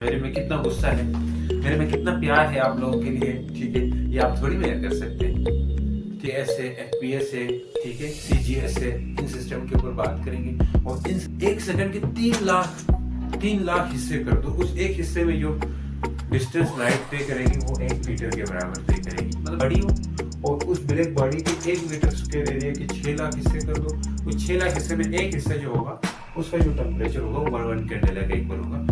मेरे में कितना गुस्सा है, मेरे में कितना प्यार है आप लोगों के लिए, ठीक है, ये आप थोड़ी मेजर कर सकते हैं। TS है, FPS है, ठीक है, CGS है, इन सिस्टम के ऊपर बात करेंगे और इन एक सेकंड के 3 लाख हिस्से कर दो, उस एक हिस्से में जो डिस्टेंस लाइट तय करेगी वो 1 मीटर के बराबर तय करेगी, मतलब बड़ी हो, और उस ब्लैक बॉडी के 1 मीटर स्क्वायर एरिया के 6 लाख हिस्से कर दो, उस 6 लाख हिस्से में एक हिस्सा जो होगा उसका जो टेम्परेचर होगा वो 1 कैंडल का इक्वल होगा।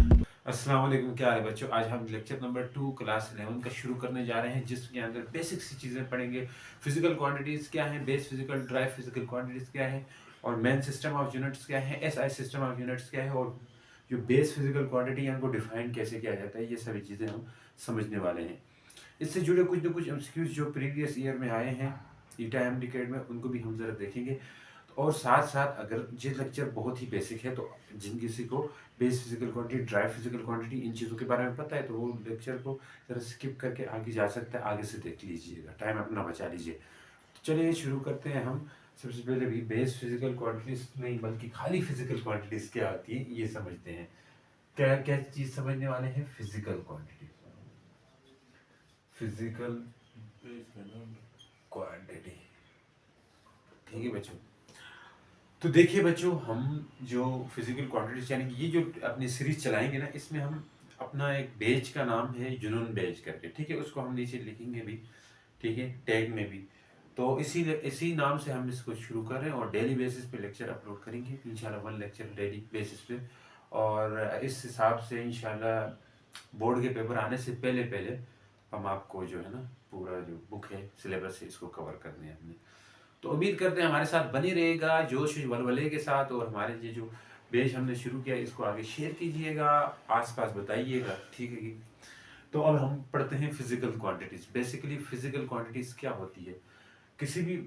अस्सलाम वालेकुम, क्या हाल है बच्चों। आज हम लेक्चर नंबर 2 क्लास 11 का शुरू करने जा रहे हैं, जिसके अंदर बेसिक सी चीज़ें पढ़ेंगे। फिजिकल क्वांटिटीज़ क्या है, base physical dry physical quantities क्या है, और मेन सिस्टम ऑफ यूनिट्स क्या है, SI सिस्टम ऑफ यूनिट्स क्या है, और जो बेस फिजिकल क्वांटिटी है उनको डिफाइन कैसे किया जाता है, ये सभी चीज़ें हम समझने वाले हैं। इससे जुड़े कुछ ना कुछ एमसीक्यूज जो प्रीवियस ईयर में आए हैं ईटा एम डिकेड में, उनको भी हम ज़रा देखेंगे। और साथ साथ अगर ये लेक्चर बहुत ही बेसिक है, तो जिन किसी को base physical quantity, derived physical quantity, इन चीज़ों के बारे में पता है, तो वो लेक्चर को जरा स्किप करके आगे जा सकता है, आगे से देख लीजिएगा, टाइम अपना बचा लीजिए। तो चलिए शुरू करते हैं हम। सबसे पहले भी बेस फिजिकल क्वांटिटीज नहीं बल्कि खाली फिजिकल क्वांटिटीज क्या होती है ये समझते हैं। क्या क्या चीज़ समझने वाले हैं, फिजिकल क्वांटिटी, फिजिकल क्वांटिटी, ठीक है बच्चों। तो देखिए बच्चों, हम जो फिजिकल क्वांटिटीज यानी कि ये जो अपनी सीरीज चलाएंगे ना, इसमें हम अपना एक बेच का नाम है जुनून बेच करके, ठीक है, उसको हम नीचे लिखेंगे भी, ठीक है, टैग में भी। तो इसी नाम से हम इसको शुरू कर रहे हैं और डेली बेसिस पे लेक्चर अपलोड करेंगे इंशाल्लाह, 1 लेक्चर डेली बेसिस पे। और इस हिसाब से इंशाल्लाह बोर्ड के पेपर आने से पहले पहले हम आपको जो है ना पूरा जो बुक है सिलेबस है इसको कवर करने हैं हमने। तो उम्मीद करते हैं हमारे साथ बनी रहेगा जोश वलवले के साथ, और हमारे ये जो पेज हमने शुरू किया इसको आगे शेयर कीजिएगा, आसपास बताइएगा, ठीक है कि। तो अब हम पढ़ते हैं physical quantities. Basically physical quantities क्या होती है, किसी भी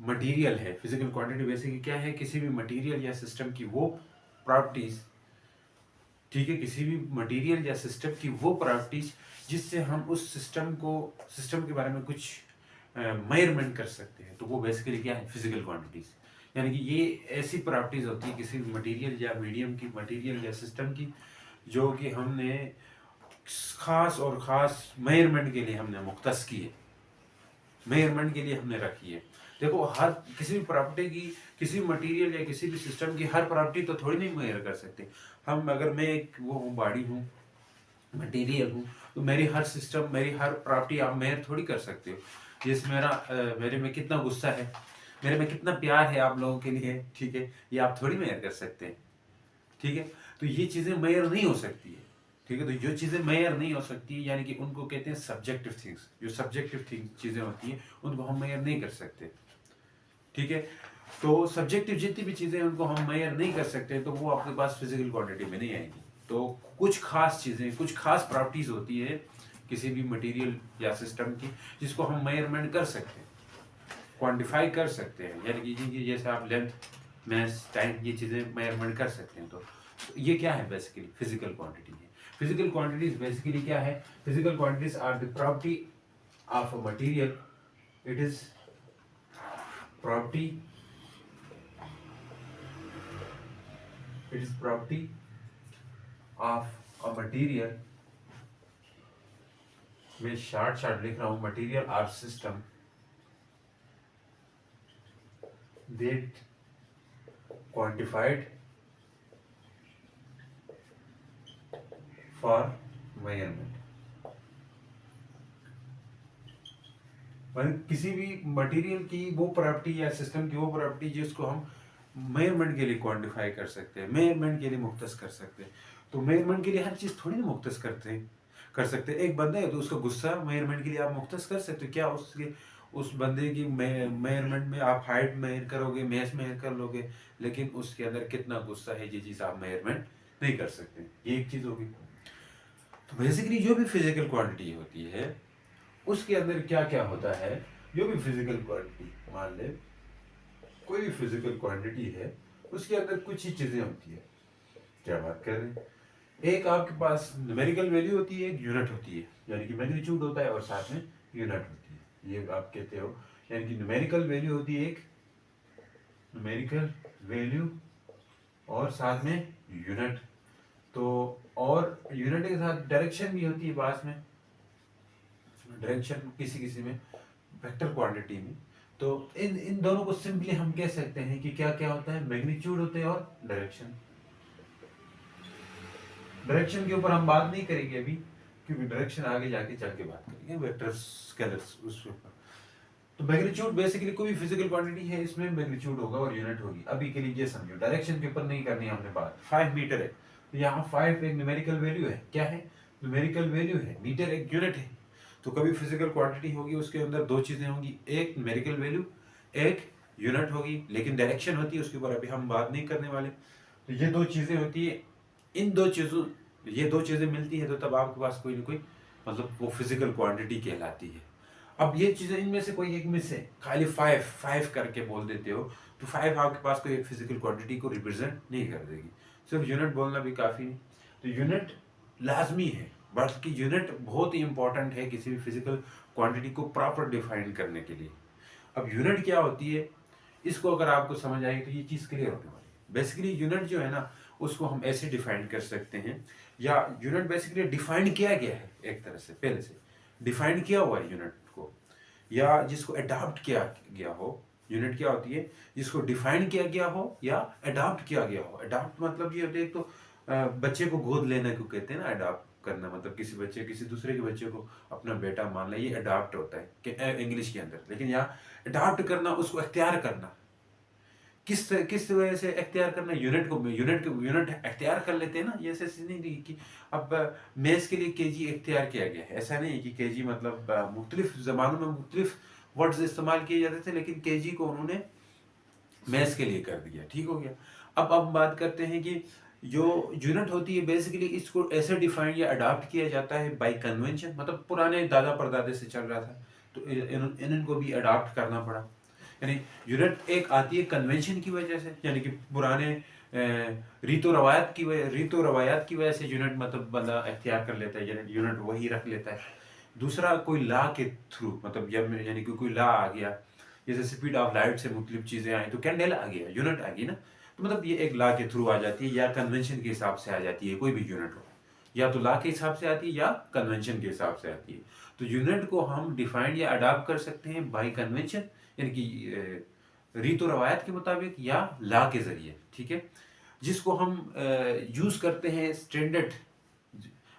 मटेरियल है, फिजिकल क्वांटिटी बेसिकली क्या है, किसी भी मटेरियल या सिस्टम की वो प्रॉपर्टीज, ठीक है, किसी भी मटेरियल या सिस्टम की वो प्रॉपर्टीज जिससे हम उस सिस्टम के बारे में कुछ मेजरमेंट कर सकते हैं, तो वो बेसिकली क्या है, फिजिकल क्वांटिटीज। यानी कि ये ऐसी प्रॉपर्टीज होती है किसी भी मटेरियल या मीडियम की, मटेरियल या सिस्टम की, जो कि हमने खास और खास मेजरमेंट के लिए हमने मुख्तस की है, मेजरमेंट के लिए हमने रखी है। देखो, हर किसी भी प्रॉपर्टी की, किसी भी मटेरियल या किसी भी सिस्टम की हर प्रॉपर्टी तो थोड़ी नहीं मेजर कर सकते हम। अगर मैं एक वो हूँ, बॉडी हूँ, मटेरियल हूँ, तो मेरी हर सिस्टम, मेरी हर प्रॉपर्टी आप मेजर थोड़ी कर सकते हो। जैसे मेरे में कितना गुस्सा है, मेरे में कितना प्यार है आप लोगों के लिए, ठीक है, ये आप थोड़ी मेजर कर सकते हैं, ठीक है। तो ये चीज़ें मेजर नहीं हो सकती है, ठीक है। तो जो चीज़ें मेजर नहीं हो सकती यानी कि उनको कहते हैं सब्जेक्टिव थिंग्स। जो सब्जेक्टिव थिंग्स चीज़ें होती हैं उनको हम मेजर नहीं कर सकते, ठीक है। तो सब्जेक्टिव जितनी भी चीज़ें उनको हम मेजर नहीं कर सकते, तो वो आपके पास फिजिकल क्वांटिटी में नहीं आएगी। तो कुछ खास चीज़ें, कुछ खास प्रॉपर्टीज होती है किसी भी मटेरियल या सिस्टम की, जिसको हम मेजरमेंट कर सकते हैं, क्वांटिफाई कर सकते हैं, यानी कि जैसे आप लेंथ, मैस, टाइम, ये चीज़ें मेजरमेंट कर सकते हैं। तो ये क्या है, बेसिकली फिजिकल क्वांटिटी है। फिजिकल क्वांटिटीज बेसिकली क्या है, physical quantities are the property of a material, it is property, it is property of a material, मैं शार्ट लिख रहा हूं, मटेरियल और system that quantified for measurement. किसी भी मटेरियल की वो प्रॉपर्टी या सिस्टम की वो प्रॉपर्टी जिसको हम मेजरमेंट के लिए क्वांटिफाई कर सकते हैं, मेजरमेंट के लिए मुख्तस कर सकते हैं। तो मेजरमेंट के लिए हर चीज़ थोड़ी ना मुख्तस कर सकते हैं। एक बंदा है तो उसका गुस्सा मेजरमेंट के लिए आप मुख्तस कर सकते हो क्या, उसके उस बंदे की मेजरमेंट में आप हाइट मेजर करोगे, मैस मेजर कर लोगे, लेकिन उसके अंदर कितना गुस्सा है ये चीज़ आप मेजरमेंट नहीं कर सकते। ये एक चीज़ होगी। तो बेसिकली जो भी फिजिकल क्वांटिटी होती है उसके अंदर क्या क्या होता है, जो भी फिजिकल क्वांटिटी, मान ले कोई भी फिजिकल क्वांटिटी है, उसके अंदर कुछ ही चीजें होती है। क्या बात कर रहे हैं, एक आपके पास न्यूमेरिकल वैल्यू होती है, एक यूनिट होती है, यानी कि मैग्नीट्यूड होता है और साथ में यूनिट होती है, ये आप कहते हो। यानी कि न्यूमेरिकल वैल्यू होती है एक, न्यूमेरिकल वैल्यू और साथ में यूनिट, तो और यूनिट के साथ डायरेक्शन भी होती है पास में, डायरेक्शन किसी किसी में वेक्टर क्वांटिटी में। तो इन इन दोनों को सिंपली हम कह सकते हैं कि क्या क्या होता है, मैग्नीट्यूड होते हैं और डायरेक्शन। डायरेक्शन के ऊपर हम बात नहीं करेंगे अभी, क्योंकि डायरेक्शन आगे जाके चल के बात करेंगे, वेक्टर स्केलर्स उस ऊपर। तो मैग्नीट्यूड बेसिकली कोई भी फिजिकल क्वांटिटी है, इसमें मैग्नीट्यूड होगा और यूनिट होगी। अभी के लिए ये समझो, डायरेक्शन के ऊपर नहीं करनी है हमने बात। 5 मीटर है, तो यहाँ 5 एक न्यूमेरिकल वैल्यू है। क्या है? न्यूमेरिकल वैल्यू है। मीटर एक यूनिट है। तो कभी फिजिकल क्वांटिटी होगी, उसके अंदर दो चीजें होंगी, एक न्यूमेरिकल वैल्यू, एक यूनिट होगी। लेकिन डायरेक्शन होती है, उसके ऊपर अभी हम बात नहीं करने वाले। तो ये दो चीजें होती है। इन दो चीजों, ये दो चीजें मिलती है तो तब आपके पास कोई ना कोई मतलब वो फिजिकल क्वांटिटी कहलाती है। अब ये चीजें इनमें से कोई एक मिस है, खाली 5 करके बोल देते हो, तो 5 आपके पास कोई एक फिजिकल क्वांटिटी को रिप्रेजेंट नहीं कर देगी। सिर्फ यूनिट बोलना भी काफी नहीं। तो यूनिट लाजमी है, बल्कि यूनिट बहुत ही इंपॉर्टेंट है किसी भी फिजिकल क्वांटिटी को प्रॉपर डिफाइन करने के लिए। अब यूनिट क्या होती है, इसको अगर आपको समझ आए तो ये चीज क्लियर होने वाली है। बेसिकली यूनिट जो है ना, उसको हम ऐसे डिफाइन कर सकते हैं, या यूनिट बेसिकली डिफाइन किया गया है एक तरह से, पहले से डिफाइन किया हुआ है यूनिट को, या जिसको अडॉप्ट किया गया हो। यूनिट क्या होती है? जिसको डिफाइन किया गया हो या अडॉप्ट किया गया हो। अडॉप्ट मतलब ये होता है, तो बच्चे को गोद लेने को कहते हैं ना, अडॉप्ट करना मतलब किसी बच्चे, किसी दूसरे के बच्चे को अपना बेटा मान ले, ये अडॉप्ट होता है इंग्लिश के अंदर। लेकिन यहाँ अडॉप्ट करना, उसको अख्तियार करना, किस किस वजह से अख्तियार करना, यूनिट अख्तियार कर लेते हैं ना। ये ऐसे नहीं थी कि अब मैथ्स के लिए केजी अख्तियार किया गया है, ऐसा नहीं है कि केजी मतलब मुख्तलिफ जमानों में मुख्तलिफ वर्ड्स इस्तेमाल किए जाते थे, लेकिन केजी को उन्होंने मैथ्स के लिए कर दिया। ठीक हो गया। अब बात करते हैं कि जो यूनिट होती है बेसिकली, इसको ऐसे डिफाइन या अडॉप्ट किया जाता है बाय कन्वेंशन, मतलब पुराने दादा परदादे से चल रहा था, तो इनको भी अडॉप्ट करना पड़ा। यानी यूनिट एक आती है कन्वेंशन की वजह से, यानी कि पुराने रीतो रवायात की वजह से यूनिट मतलब बंदा अख्तियार कर लेता है, यूनिट वही रख लेता है। दूसरा कोई लॉ के थ्रू, मतलब जब यानी कि कोई लॉ आ गया, जैसे स्पीड ऑफ लाइट से मुख्तलिफ चीजें आई तो कैंडल आ गया, यूनिट आ गई ना। तो मतलब ये एक लॉ के थ्रू आ जाती है, या कन्वेंशन के हिसाब से आ जाती है। कोई भी यूनिट हो, या तो लॉ के हिसाब से आती है या कन्वेंशन के हिसाब से आती है। तो यूनिट को हम डिफाइन या अडॉप्ट कर सकते हैं बाय कन्वेंशन, यानी कि रीतो रवायत के मुताबिक, या लॉ के जरिए। ठीक है, जिसको हम यूज करते हैं स्टैंडर्ड।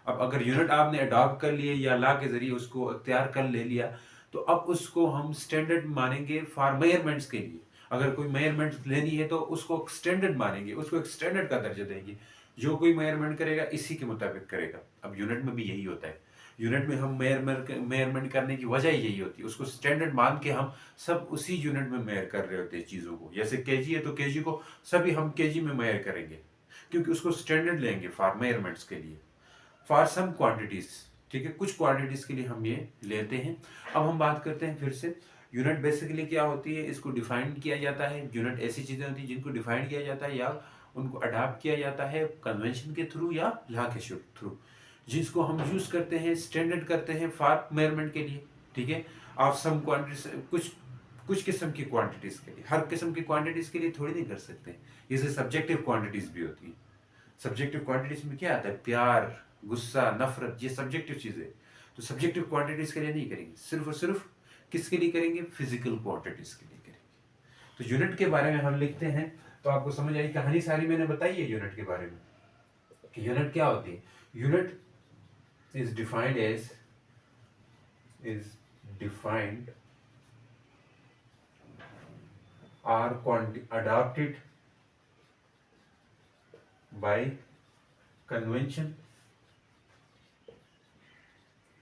अब अगर यूनिट आपने अडॉप्ट कर लिए या लॉ के जरिए उसको अख्तियार कर ले लिया, तो अब उसको हम स्टैंडर्ड मानेंगे फॉर मेजरमेंट्स के लिए। अगर कोई मेजरमेंट लेनी है तो उसको स्टैंडर्ड मानेंगे, उसको एक स्टैंडर्ड का दर्जा देंगे। जो कोई मेजरमेंट करेगा इसी के मुताबिक करेगा। अब यूनिट में भी यही होता है। यूनिट में हम मेजरमेंट करने की वजह यही होती है, उसको स्टैंडर्ड मान के हम सब उसी यूनिट में मेजर कर रहे होते हैं चीज़ों को। जैसे केजी है तो केजी को सभी हम केजी में मेजर करेंगे, क्योंकि उसको स्टैंडर्ड लेंगे फॉर मेजरमेंट्स के लिए, फॉर सम क्वांटिटीज। ठीक है, कुछ क्वांटिटीज के लिए हम ये लेते हैं। अब हम बात करते हैं फिर से, यूनिट बेसिकली क्या होती है, इसको डिफाइन किया जाता है। यूनिट ऐसी चीजें होती है जिनको डिफाइन किया जाता है या उनको अडॉप्ट किया जाता है कन्वेंशन के थ्रू या लॉ के थ्रू, जिसको हम यूज करते हैं, स्टैंडर्ड करते हैं फॉर मेजरमेंट के लिए। ठीक है, आप सम क्वांटिटीज, कुछ कुछ किस्म की क्वांटिटीज के लिए, हर किस्म की क्वांटिटीज के लिए थोड़ी नहीं कर सकते। जैसे सब्जेक्टिव क्वांटिटीज भी होती है। सब्जेक्टिव क्वांटिटीज में क्या आता है, प्यार, गुस्सा, नफरत, ये सब्जेक्टिव चीजें। तो सब्जेक्टिव क्वांटिटीज के लिए नहीं करेंगे, सिर्फ और सिर्फ किसके लिए करेंगे, फिजिकल क्वांटिटीज के लिए करेंगे। तो यूनिट के बारे में हम लिखते हैं, तो आपको समझ आई कहानी सारी मैंने बताई है यूनिट के बारे में कि यूनिट क्या होती है। Unit is defined as is defined or adopted by convention,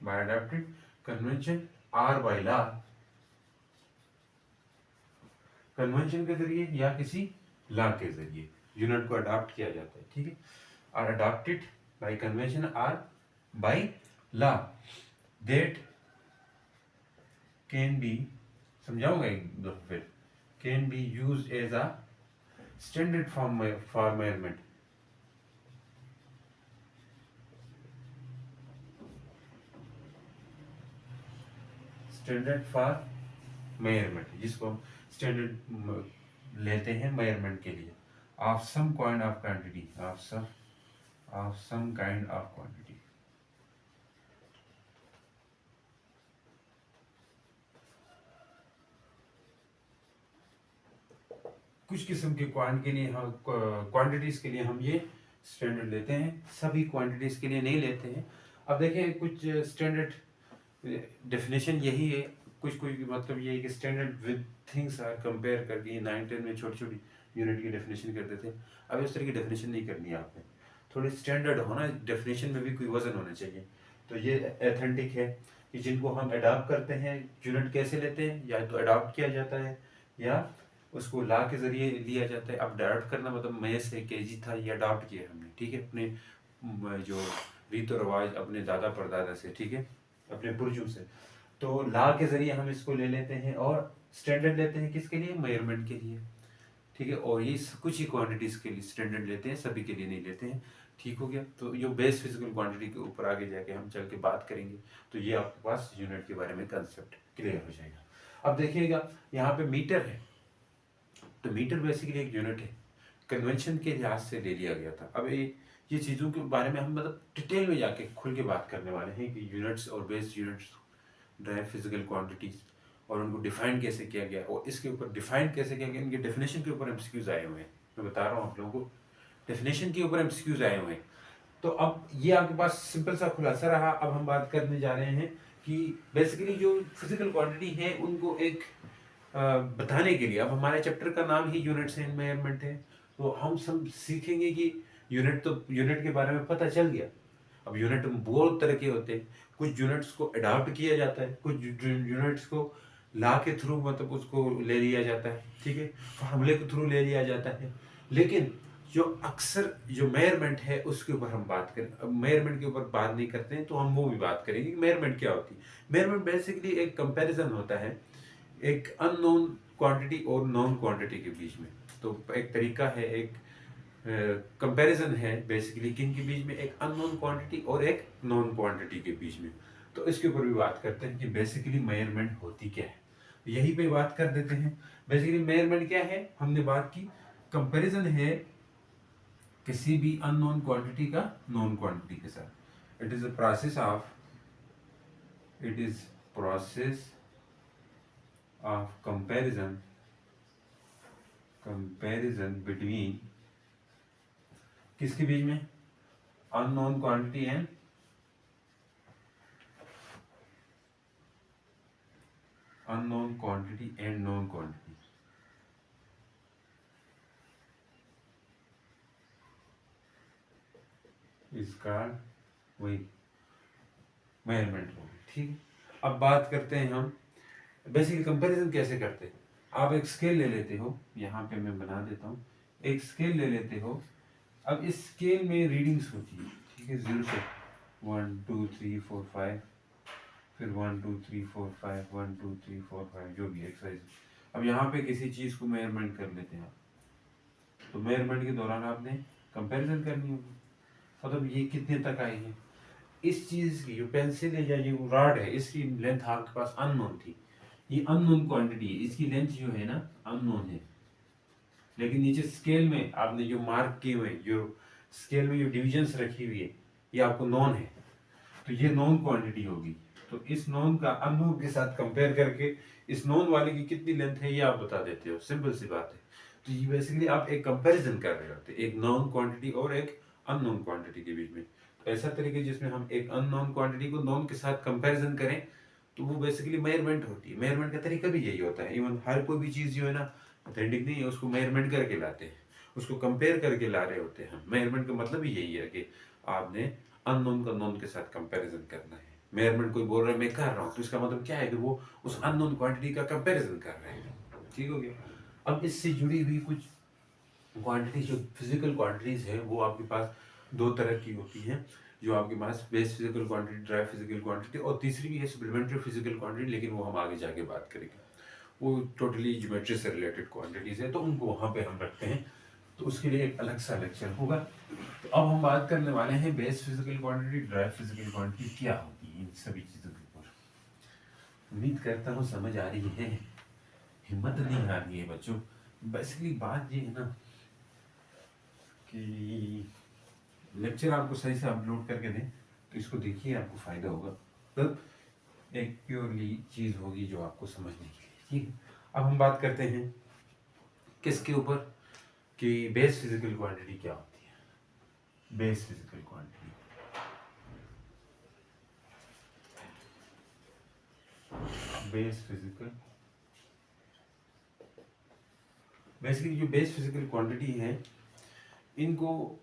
by adopted convention or by law, convention के जरिए या किसी लॉ के जरिए यूनिट को अडॉप्ट किया जाता है। ठीक है, और अडॉप्टेड बाय कन्वेंशन और by law that can be, समझाऊंगा एक दो फिर, can be used as a standard for measurement, standard for measurement, जिसको हम स्टैंडर्ड लेते हैं मेजरमेंट के लिए, of some point of quantity, of some of some kind of quantity. कुछ किस्म के के लिए हम क्वांटिटीज के लिए हम ये स्टैंडर्ड लेते हैं, सभी क्वांटिटीज के लिए नहीं लेते हैं। अब देखें कुछ स्टैंडर्ड डेफिनेशन यही है, कुछ कोई मतलब ये है कि standard with things are compare करके 9-10 में छोटी छोटी यूनिट की डेफिनेशन करते थे। अब इस तरह की डेफिनेशन नहीं करनी है आपने, थोड़ी स्टैंडर्ड होना, डेफिनेशन में भी कोई वजन होना चाहिए। तो ये एथेंटिक है कि जिनको हम अडॉप्ट करते हैं, यूनिट कैसे लेते हैं, या तो अडॉप्ट किया जाता है या उसको ला के जरिए लिया जाता है। अब अडॉप्ट करना मतलब मैं से केजी था, ये अडॉप्ट किया हमने, ठीक है, अपने जो रीत और रवाज अपने दादा परदादा से, ठीक है, अपने पुरजों से। तो ला के जरिए हम इसको ले लेते हैं और स्टैंडर्ड लेते हैं किसके लिए, मेजरमेंट के लिए, ठीक है। और ये कुछ ही क्वांटिटीज के लिए स्टैंडर्ड लेते हैं, सभी के लिए नहीं लेते हैं, ठीक हो गया। तो ये बेस फिजिकल क्वांटिटी के ऊपर आगे जाके हम चल के बात करेंगे, तो ये आपके पास यूनिट के बारे में कंसेप्ट क्लियर हो जाएगा। अब देखिएगा यहाँ पे मीटर है, तो मीटर बेसिकली एक यूनिट है, कन्वेंशन के लिहाज से ले लिया गया था। अब ये चीज़ों के बारे में हम मतलब डिटेल में जाके खुल के बात करने वाले हैं कि यूनिट्स और base units drive physical quantities और उनको डिफाइन कैसे किया गया, और इसके ऊपर डिफाइन कैसे किया गया, इनके डेफिनेशन के ऊपर एमसीक्यूज आए हुए हैं। मैं बता रहा हूँ आप लोगों को, डेफिनेशन के ऊपर एमसीक्यूज आए हुए हैं। तो अब ये आपके पास सिंपल सा खुलासा रहा। अब हम बात करने जा रहे हैं कि बेसिकली जो फिजिकल क्वांटिटी है उनको एक बताने के लिए, अब हमारे चैप्टर का नाम ही यूनिट्स एंड मेजरमेंट है, तो हम सब सीखेंगे कि यूनिट के बारे में पता चल गया। अब यूनिट बहुत तरह के होते हैं, कुछ यूनिट्स को अडॉप्ट किया जाता है, कुछ यूनिट्स को ला के थ्रू मतलब उसको ले लिया जाता है, ठीक है, फार्मूले के थ्रू ले लिया जाता है। लेकिन जो अक्सर जो मेजरमेंट है उसके ऊपर हम बात करें, अब मेजरमेंट के ऊपर बात नहीं करते हैं तो हम वो भी बात करेंगे कि मेजरमेंट क्या होती है। मेजरमेंट बेसिकली एक कंपैरिजन होता है एक अननोन क्वांटिटी और नोन क्वांटिटी के बीच में। तो एक तरीका है, एक कंपैरिजन है बेसिकली किन के बीच में, एक अननोन क्वांटिटी और एक नोन क्वांटिटी के बीच में। तो इसके ऊपर भी बात करते हैं कि बेसिकली मेजरमेंट होती क्या है, यहीं पे बात कर देते हैं। बेसिकली मेजरमेंट क्या है, हमने बात की, कंपैरिजन है किसी भी अननोन क्वांटिटी का नॉन क्वांटिटी के साथ। It is a process of, it is process of comparison between किसके बीच में, unknown quantity and known quantity. इसका वही मेजरमेंट हो, ठीक है। अब बात करते हैं हम बेसिकली कंपैरिजन कैसे करते हैं। आप एक स्केल ले लेते हो, यहाँ पे मैं बना देता हूँ, एक स्केल ले लेते हो। अब इस स्केल में रीडिंग्स होती है, ठीक है, 0 से 1 2 3 4 5, फिर 1 2 3 4 5, 1 2 3 4 5, जो भी एक्सरसाइज। अब यहाँ पे किसी चीज़ को मेजरमेंट कर लेते हैं आप, तो मेजरमेंट के दौरान आपने कंपैरिजन करनी होगी, मतलब ये कितने तक आई है। इस चीज़ की जो पेंसिल है या ये रॉड है, इसकी लेंथ आपके पास अननोन थी, ये अननोन क्वांटिटी है, इसकी लेंथ जो है ना अननोन है। लेकिन नीचे स्केल में आपने जो मार्क किए हुए, जो स्केल में जो डिविजन्स रखी हुई है, ये आपको नॉन है, तो ये नॉन क्वांटिटी होगी। तो इस नॉन का अननोन के साथ कंपेयर करके इस नॉन वाले की कितनी लेंथ है ये आप बता देते हो, सिंपल सी बात है। तो ये बेसिकली आप एक कंपैरिजन कर रहे होते हैं, एक नॉन क्वांटिटी और एक अननोन क्वांटिटी के बीच में। तो ऐसा तरीके जिसमें हम एक अननोन क्वांटिटी को नॉन के साथ कंपैरिजन करें, तो वो बेसिकली मेजरमेंट होती है। मेजरमेंट का तरीका भी यही होता है, इवन हर कोई भी चीज़ जो है ना ऑथेंटिक नहीं है, उसको मेजरमेंट करके लाते हैं, उसको कंपेयर करके ला रहे होते हैं। मेजरमेंट का मतलब ही यही है कि आपने अननोन का नोन के साथ कंपैरिजन करना है। मेजरमेंट कोई बोल रहा है मैं कर रहा हूँ, तो इसका मतलब क्या है कि वो उस अननोन क्वांटिटी का कंपैरिजन कर रहे हैं, ठीक हो गया। अब इससे जुड़ी हुई कुछ क्वांटिटी, जो फिजिकल क्वांटिटीज है, वो आपके पास दो तरह की होती हैं, जो आपके पास base physical quantity, derived physical quantity, और तीसरी भी है सप्लीमेंट्री फिजिकल क्वांटिटी, लेकिन वो हम आगे जाके बात करेंगे। वो टोटली ज्योमेट्री से रिलेटेड क्वांटिटीज है, तो उनको वहाँ पे हम रखते हैं, तो उसके लिए एक अलग सा लेक्चर होगा। तो अब हम बात करने वाले हैं base physical quantity, derived physical quantity क्या होगी, इन सभी चीज़ों के ऊपर। उम्मीद करता हूँ समझ आ रही है, हिम्मत नहीं आ रही है बच्चों। बेसिकली बात ये है ना कि लेक्चर आपको सही से अपलोड करके दें तो इसको देखिए, आपको फ़ायदा होगा। तब एक प्योरली चीज़ होगी जो आपको समझने के लिए, ठीक है। अब हम बात करते हैं किसके ऊपर, कि बेस फिजिकल क्वांटिटी क्या होती है। Base physical quantity, base physical, basically जो बेस फिजिकल क्वांटिटी है, इनको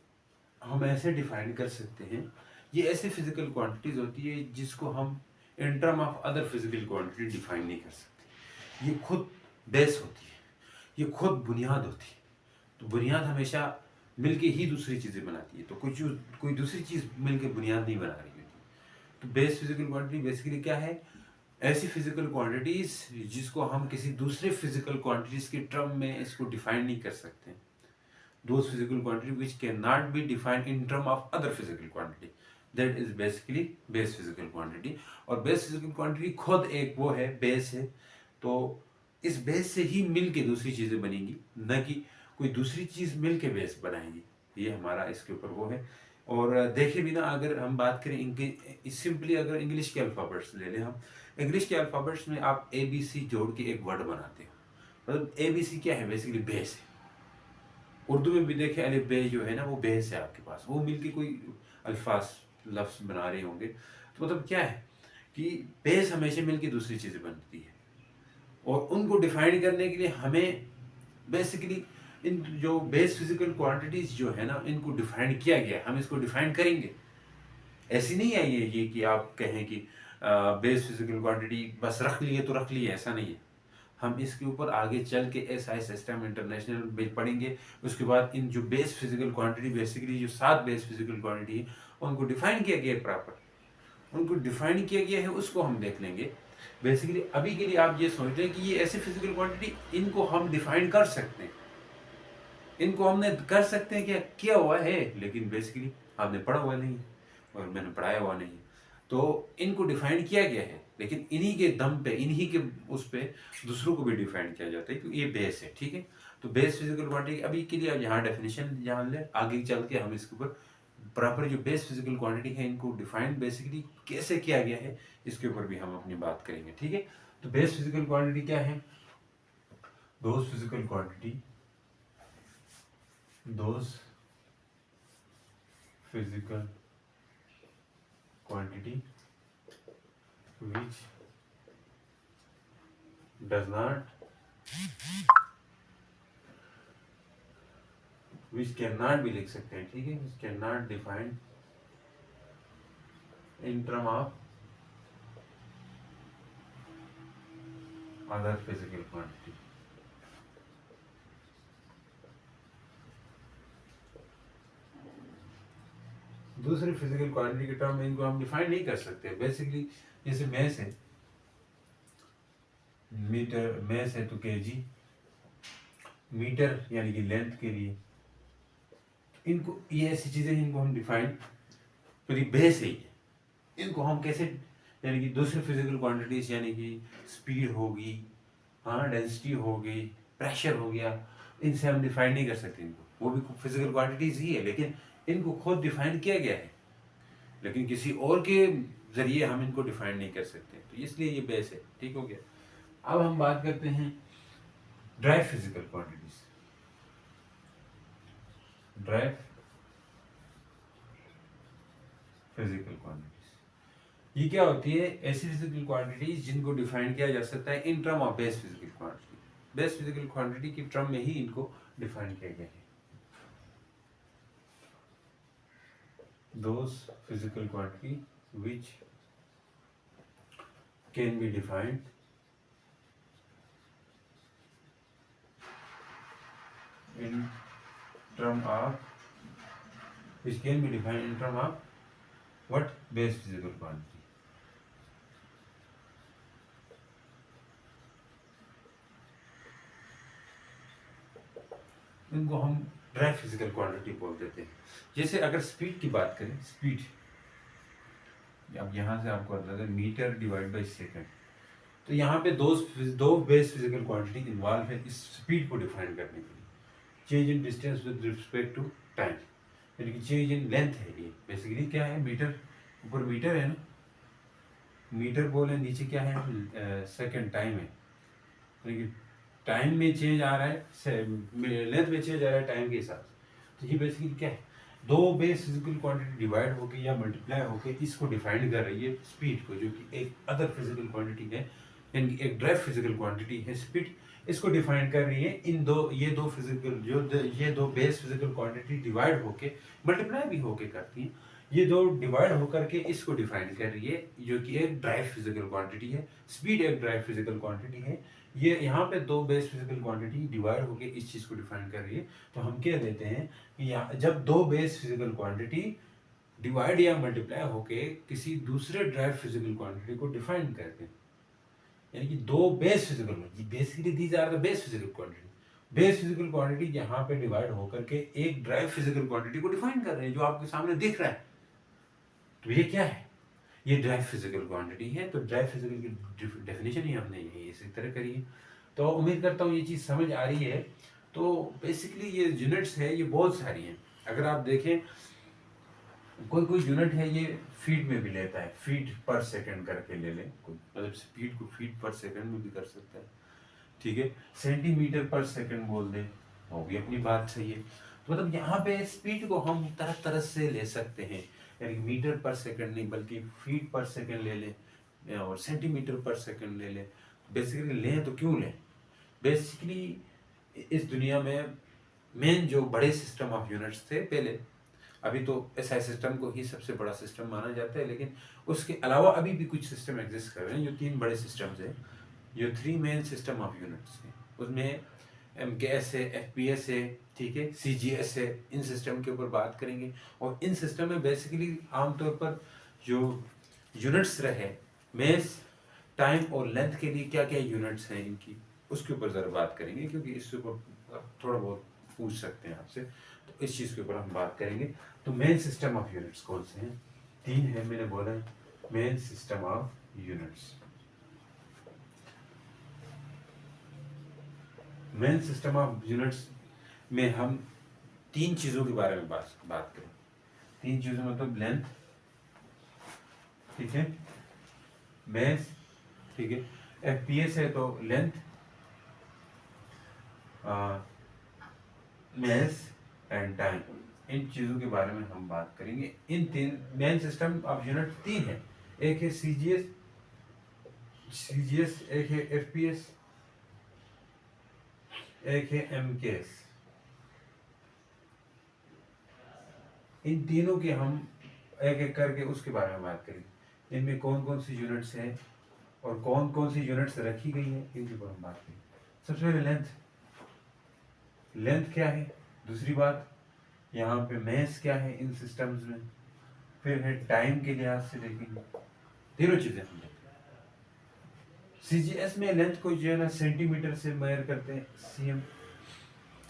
हम ऐसे डिफाइन कर सकते हैं, ये ऐसी फिजिकल क्वांटिटीज होती है जिसको हम in term of other physical quantity define नहीं कर सकते। ये खुद बेस होती है, ये खुद बुनियाद होती है। तो बुनियाद हमेशा मिलके ही दूसरी चीज़ें बनाती है, तो कोई दूसरी चीज़ मिलके बुनियाद नहीं बना रही होती। तो बेस फिजिकल क्वांटिटी बेसिकली क्या है, ऐसी फिजिकल क्वांटिटीज जिसको हम किसी दूसरे फिजिकल क्वांटिटीज के टर्म में इसको डिफाइन नहीं कर सकते। those physical quantity which cannot be defined in term of other physical quantity, that is basically base physical quantity। और base physical quantity खुद एक वो है, बेस है। तो इस बेस से ही मिल के दूसरी चीज़ें बनेंगी, न कि कोई दूसरी चीज़ मिल के बेस बनाएंगी। ये हमारा इसके ऊपर वो है। और देखे बिना अगर हम बात करें सिंपली, अगर इंग्लिश के अल्फ़ाबेट्स ले लें हम, इंग्लिश के अल्फ़ाबेट्स में आप ABC जोड़ के एक वर्ड बनाते हो। मतलब ABC क्या है, बेसिकली बेस है। उर्दू में भी देखें, अलिफ बे जो है ना, वो बेस है आपके पास, वो मिलके कोई अल्फाज लफ्ज़ बना रहे होंगे। तो मतलब क्या है कि बेस हमेशा मिलके दूसरी चीज़ें बनती है, और उनको डिफाइन करने के लिए हमें बेसिकली इन जो बेस फिजिकल क्वांटिटीज जो है ना, इनको डिफाइन किया गया है, हम इसको डिफाइन करेंगे। ऐसी नहीं है ये कि आप कहें कि बेस फिजिकल क्वांटिटी बस रख लिए तो रख लिए, ऐसा नहीं है। हम इसके ऊपर आगे चल के SI सिस्टम इंटरनेशनल में पढ़ेंगे। उसके बाद इन जो बेस फिजिकल क्वांटिटी, बेसिकली जो 7 बेस फिजिकल क्वांटिटी है, उनको डिफाइन किया गया है प्रॉपर, उनको डिफाइन किया गया है, उसको हम देख लेंगे। बेसिकली अभी के लिए आप ये सोच रहे हैं कि ये ऐसी फिजिकल क्वांटिटी, इनको हम डिफाइन कर सकते हैं, इनको हमने कर सकते हैं, क्या किया हुआ है, लेकिन बेसिकली आपने पढ़ा हुआ नहीं और मैंने पढ़ाया हुआ नहीं। तो इनको डिफाइन किया गया है, लेकिन इन्हीं के दम पे, इन्हीं के उस पे दूसरों को भी डिफाइन किया जाता है, क्योंकि ये बेस है, ठीक है। तो बेस फिजिकल क्वांटिटी अभी के लिए आप यहाँ डेफिनेशन जान लें, आगे चल के हम इसके ऊपर प्रॉपर जो बेस फिजिकल क्वांटिटी है, इनको डिफाइन बेसिकली कैसे किया गया है, इसके ऊपर भी हम अपनी बात करेंगे, ठीक है। तो बेस फिजिकल क्वांटिटी क्या है, those physical quantity, those physical quantity which does not, which cannot भी लिख सकते हैं, ठीक है, which cannot define in term of other physical quantity। दूसरी फिजिकल क्वांटिटी के टर्म में इनको हम डिफाइन नहीं कर सकते। बेसिकली जैसे मैस है, मीटर, मैस है तो केजी, मीटर यानी कि लेंथ के लिए, इनको ये ऐसी चीजें, इनको हम डिफाइन, तो ये बेस है, इनको हम कैसे, यानी कि दूसरी फिजिकल क्वांटिटीज, यानी कि स्पीड होगी, हाँ, डेंसिटी होगी, प्रेशर हो गया, इनसे हम डिफाइन नहीं कर सकते इनको। वो भी फिजिकल क्वांटिटीज ही है, लेकिन इनको खुद डिफाइन किया गया है, लेकिन किसी और के जरिए हम इनको डिफाइन नहीं कर सकते, तो इसलिए ये बेस है, ठीक हो गया। अब हम बात करते हैं dry physical quantities. Dry physical quantities ये क्या होती है, ऐसी फिजिकल क्वांटिटीज जिनको डिफाइन किया जा सकता है in term of base physical quantity. Base physical quantity की टर्म में ही इनको डिफाइन किया गया है। Those physical quantity which can be defined in term of, which can be defined in term of what, base physical quantity। इनको हम dry physical quantity बोल देते हैं। जैसे अगर स्पीड की बात करें, स्पीड, अब यहाँ से आपको अंदाजा, मीटर डिवाइड बाई सेकंड, तो यहाँ पे दो बेस फिजिकल क्वांटिटी इन्वॉल्व है इस स्पीड को डिफाइन करने के लिए। Change in distance with respect to time, यानी कि चेंज इन लेंथ है। ये बेसिकली क्या है, मीटर, ऊपर मीटर है ना, मीटर बोले, नीचे क्या है, सेकंड टाइम है। यानी कि टाइम में चेंज आ रहा है, लेंथ में चेंज आ रहा है टाइम के हिसाब से। तो ये बेसिकली क्या है, दो बेस फिजिकल क्वांटिटी डिवाइड होके या मल्टीप्लाई होके इसको डिफाइन कर रही है स्पीड को, जो कि एक अदर फिजिकल क्वांटिटी है, यानी कि एक ड्राइव फिजिकल क्वांटिटी है स्पीड, इसको डिफाइन कर रही है इन दो, ये दो फिजिकल ये दो बेस फिजिकल क्वांटिटी डिवाइड होके मल्टीप्लाई भी होके करती हैं, ये दो डिवाइड होकर के इसको डिफाइन कर रही है, जो कि एक ड्राइव फिजिकल क्वांटिटी है। स्पीड एक ड्राइव फिजिकल क्वांटिटी है। ये यहाँ पे दो बेस फिजिकल क्वांटिटी डिवाइड होके इस चीज को डिफाइन कर रही है। तो हम कह देते हैं कि यहाँ जब दो बेस फिजिकल क्वांटिटी डिवाइड या मल्टीप्लाई होके किसी दूसरे ड्राइव फिजिकल क्वांटिटी को डिफाइन करते हैं, यानी कि दो base physical, basically these are the base physical quantity, base physical quantity यहाँ पे डिवाइड होकर के एक ड्राइव फिजिकल क्वांटिटी को डिफाइन कर रहे हैं, जो आपके सामने दिख रहा है। तो ये क्या है, ये ड्राइव फिजिकल क्वांटिटी है। तो ड्राइव फिजिकल की डेफिनेशन ही हमने यही इसी तरह करी है। तो उम्मीद करता हूँ ये चीज़ समझ आ रही है। तो बेसिकली ये यूनिट्स है, ये बहुत सारी हैं। अगर आप देखें, कोई कोई यूनिट है ये फीट में भी लेता है, फीट पर सेकंड करके ले लें, कोई मतलब स्पीड को फीट पर सेकंड में भी कर सकता है, ठीक है। सेंटीमीटर पर सेकंड बोल दें, वो भी अपनी बात सही है। तो मतलब यहाँ पे स्पीड को हम तरह तरह से ले सकते हैं, यानी मीटर पर सेकंड नहीं बल्कि फीट पर सेकंड ले लें और सेंटीमीटर पर सेकंड ले लें। बेसिकली लें तो क्यों लें, बेसिकली इस दुनिया में मेन जो बड़े सिस्टम ऑफ यूनिट्स थे पहले, अभी तो एसआई सिस्टम को ही सबसे बड़ा सिस्टम माना जाता है, लेकिन उसके अलावा अभी भी कुछ सिस्टम एग्जिस्ट कर रहे हैं, जो तीन बड़े सिस्टम्स हैं, जो three main system of units हैं। उसमें एमकेएस है, एफपीएस है, ठीक है, सीजीएस है। इन सिस्टम के ऊपर बात करेंगे। और इन सिस्टम में बेसिकली आमतौर पर जो यूनिट्स रहे, मेस, टाइम और लेंथ के लिए क्या क्या यूनिट्स हैं इनकी, उसके ऊपर ज़रा बात करेंगे, क्योंकि इसके ऊपर थोड़ा बहुत पूछ सकते हैं आपसे। तो इस चीज़ के ऊपर हम बात करेंगे। तो मेन सिस्टम ऑफ यूनिट्स कौन से हैं, तीन है, मैंने बोला है main system of units. Main system of units में हम तीन चीज़ों के बारे में बात करें। तीन चीज़ों मतलब लेंथ, ठीक है, मेस, ठीक है, एफपीएस है तो लेंथ, मेस एंड टाइम, इन चीज़ों के बारे में हम बात करेंगे। इन तीन मेन सिस्टम ऑफ यूनिट तीन है, एक है सीजीएस, एक है एफपीएस, एक है एमकेएस। इन तीनों के हम एक एक करके उसके बारे में बात करेंगे, इनमें कौन कौन सी यूनिट्स हैं और कौन कौन सी यूनिट्स रखी गई है, इनके ऊपर हम बात करेंगे। सबसे पहले लेंथ, लेंथ क्या है, दूसरी बात यहाँ पे मेस क्या है इन सिस्टम्स में, फिर है टाइम के लिहाज से देखेंगे, तीनों चीजें हम देखेंगे। सीजीएस में लेंथ को जो है ना सेंटीमीटर से मेजर करते हैं, सीएम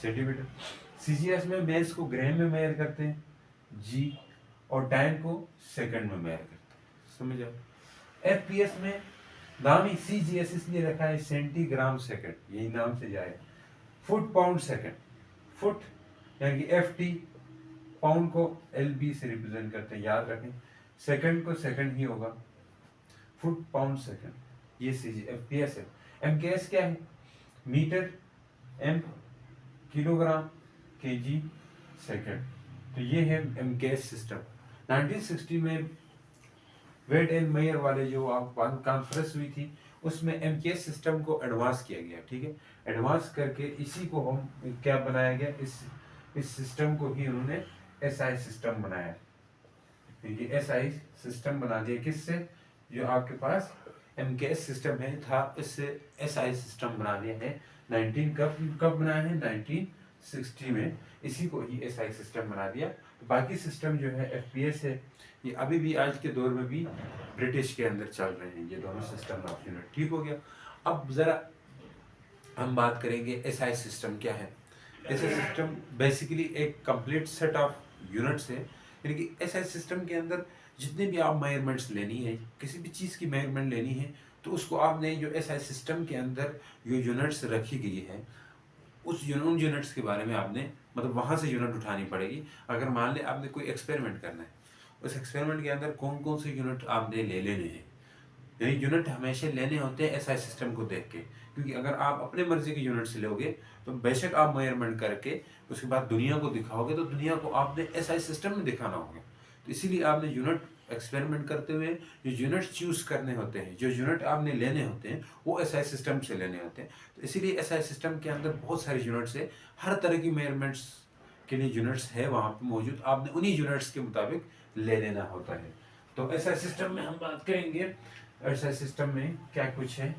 सेंटीमीटर। सीजीएस में मेस को ग्राम में मेजर करते हैं, जी, और टाइम को सेकंड में मेजर करते हैं, समझ आओ। एफपीएस में नाम ही सीजीएस इसलिए रखा है, सेंटीग्राम सेकंड, यही नाम से जाए। फुट पाउंड सेकंड, फुट यानी कि एफटी, पाउंड को एलबी से रिप्रेजेंट करते हैं, याद रखें। सेकंड को सेकंड ही होगा, फुट पाउंड सेकंड, ये एफपीएस है। एमकेएस क्या है, metre, M kilogram, KG, second. तो ये है एमकेएस सिस्टम। 1960 में वेट एंड मेयर वाले जो आप कॉन्फ्रेंस हुई थी, उसमें एमकेएस सिस्टम को एडवांस किया गया, ठीक है। एडवांस करके इसी को हम क्या बनाया गया, इस सिस्टम को ही उन्होंने एसआई सिस्टम बनाया। ये एसआई सिस्टम बना दिया किससे, जो आपके पास एमकेएस सिस्टम है था, इससे एसआई सिस्टम बना दिया है। 19 कब बनाया है, 1960 में, इसी को ही एसआई सिस्टम बना दिया। तो बाकी सिस्टम जो है एफपीएस है, ये अभी भी आज के दौर में भी ब्रिटिश के अंदर चल रहे हैं, ये दोनों सिस्टम ऑफ यूनिट, ठीक हो गया। अब जरा हम बात करेंगे एसआई सिस्टम क्या है। एसआई सिस्टम बेसिकली एक कंप्लीट सेट ऑफ यूनिट्स है, यानी कि एसआई सिस्टम के अंदर जितने भी आप मेजरमेंट्स लेनी है, किसी भी चीज़ की मेजरमेंट लेनी है, तो उसको आपने जो एसआई सिस्टम के अंदर जो यूनिट्स रखी गई है, उन यूनिट्स के बारे में आपने मतलब वहाँ से यूनिट उठानी पड़ेगी। अगर मान लें आपने कोई एक्सपेरिमेंट करना है, उस एक्सपेरिमेंट के अंदर कौन कौन से यूनिट आपने ले लेने हैं, यानी यूनिट हमेशा लेने होते हैं एसआई सिस्टम को देख के, क्योंकि अगर आप अपने मर्जी के यूनिट्स लोगे तो बेशक आप मेजरमेंट करके उसके बाद दुनिया को दिखाओगे तो दुनिया को आपने एसआई सिस्टम में दिखाना होगा। तो इसीलिए आपने यूनिट एक्सपेरिमेंट करते हुए जो यूनिट चूज करने होते हैं, जो यूनिट आपने लेने होते हैं, वो एसआई सिस्टम से लेने होते हैं। तो इसीलिए एसआई सिस्टम के अंदर बहुत सारे यूनिट्स है, हर तरह की मेजरमेंट्स के लिए यूनिट्स है वहाँ पे मौजूद, आपने उन्हीं यूनिट्स के मुताबिक ले लेना होता है। तो एसआई सिस्टम में हम बात करेंगे, एसआई सिस्टम में क्या कुछ है,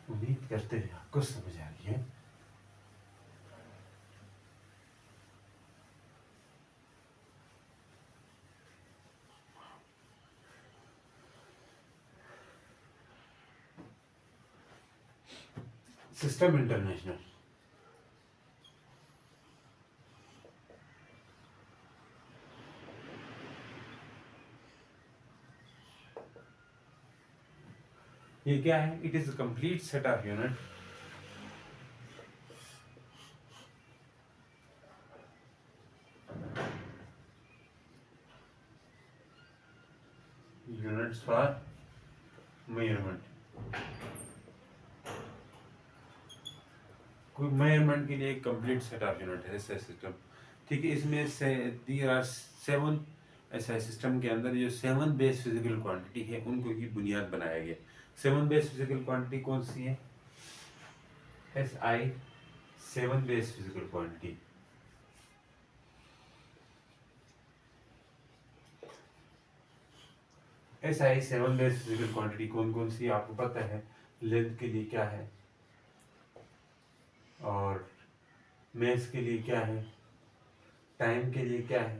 उम्मीद करते हैं आपको समझ आ रही है। सिस्टम इंटरनेशनल, ये क्या है? It is a complete set of unit units for measurement. कोई मेजरमेंट के लिए एक कंप्लीट सेट ऑफ यूनिट है एसआई सिस्टम। ठीक है, इसमें से देयर आर 7 एसआई सिस्टम के अंदर जो 7 बेस फिजिकल क्वांटिटी है उनको की बुनियाद बनाया गया। 7 बेस फिजिकल क्वांटिटी कौन सी है? SI 7 base physical quantity. SI 7 base physical quantity कौन कौन सी आपको पता है? लेंथ के लिए क्या है, और मेस के लिए क्या है, टाइम के लिए क्या है,